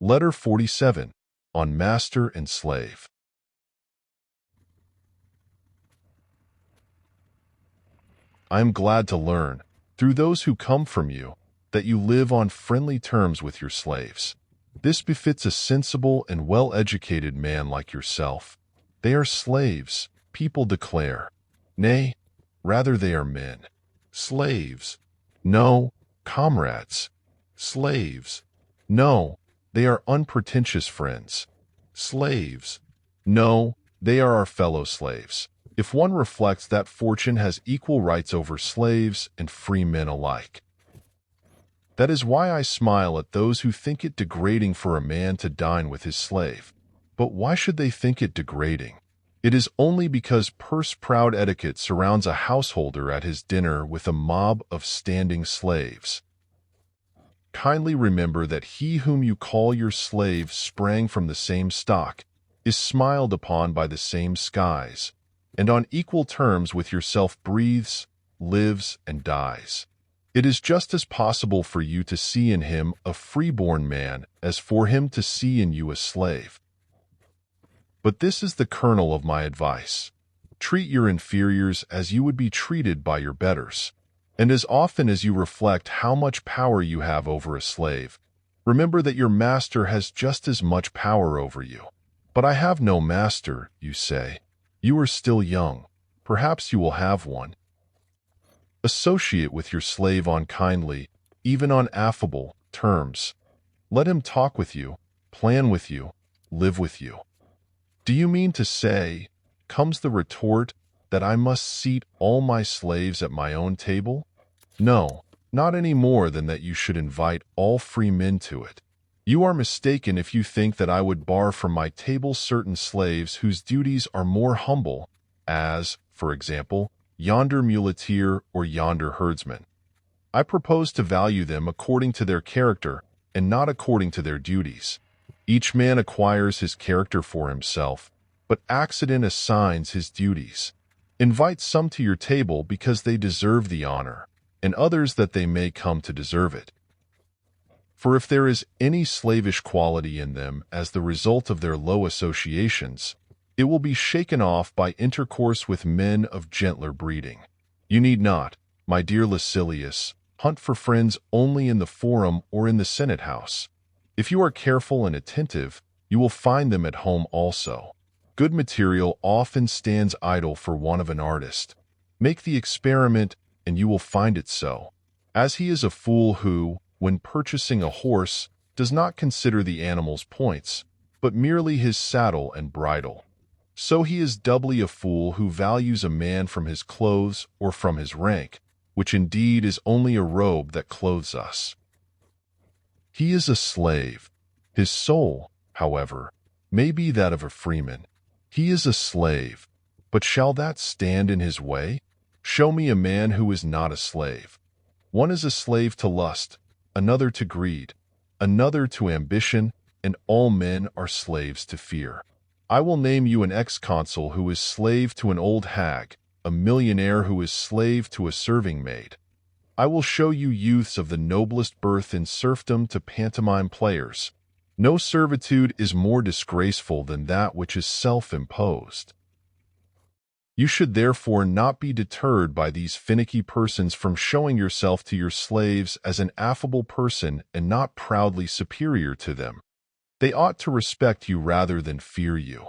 Letter 47, on Master and Slave. I am glad to learn, through those who come from you, that you live on friendly terms with your slaves. This befits a sensible and well-educated man like yourself. They are slaves, people declare. Nay, rather they are men. Slaves. No, comrades. Slaves. No, they are unpretentious friends. Slaves. No, they are our fellow slaves. If one reflects that fortune has equal rights over slaves and free men alike. That is why I smile at those who think it degrading for a man to dine with his slave. But why should they think it degrading? It is only because purse-proud etiquette surrounds a householder at his dinner with a mob of standing slaves. Kindly remember that he whom you call your slave sprang from the same stock, is smiled upon by the same skies, and on equal terms with yourself breathes, lives, and dies. It is just as possible for you to see in him a freeborn man as for him to see in you a slave. But this is the kernel of my advice. Treat your inferiors as you would be treated by your betters. And as often as you reflect how much power you have over a slave, remember that your master has just as much power over you. But I have no master, you say. You are still young. Perhaps you will have one. Associate with your slave on kindly, even on affable, terms. Let him talk with you, plan with you, live with you. Do you mean to say, comes the retort, that I must seat all my slaves at my own table? No, not any more than that you should invite all free men to it. You are mistaken if you think that I would bar from my table certain slaves whose duties are more humble, as, for example, yonder muleteer or yonder herdsman. I propose to value them according to their character and not according to their duties. Each man acquires his character for himself, but accident assigns his duties. Invite some to your table because they deserve the honor, and others that they may come to deserve it. For if there is any slavish quality in them as the result of their low associations, it will be shaken off by intercourse with men of gentler breeding. You need not, my dear Lucilius, hunt for friends only in the forum or in the Senate house. If you are careful and attentive, you will find them at home also. Good material often stands idle for want of an artist. Make the experiment, and you will find it so. As he is a fool who, when purchasing a horse, does not consider the animal's points, but merely his saddle and bridle, so he is doubly a fool who values a man from his clothes or from his rank, which indeed is only a robe that clothes us. He is a slave. His soul, however, may be that of a freeman. He is a slave, but shall that stand in his way? Show me a man who is not a slave. One is a slave to lust, another to greed, another to ambition, and all men are slaves to fear. I will name you an ex-consul who is slave to an old hag, a millionaire who is slave to a serving maid. I will show you youths of the noblest birth in serfdom to pantomime players. No servitude is more disgraceful than that which is self-imposed. You should therefore not be deterred by these finicky persons from showing yourself to your slaves as an affable person and not proudly superior to them. They ought to respect you rather than fear you.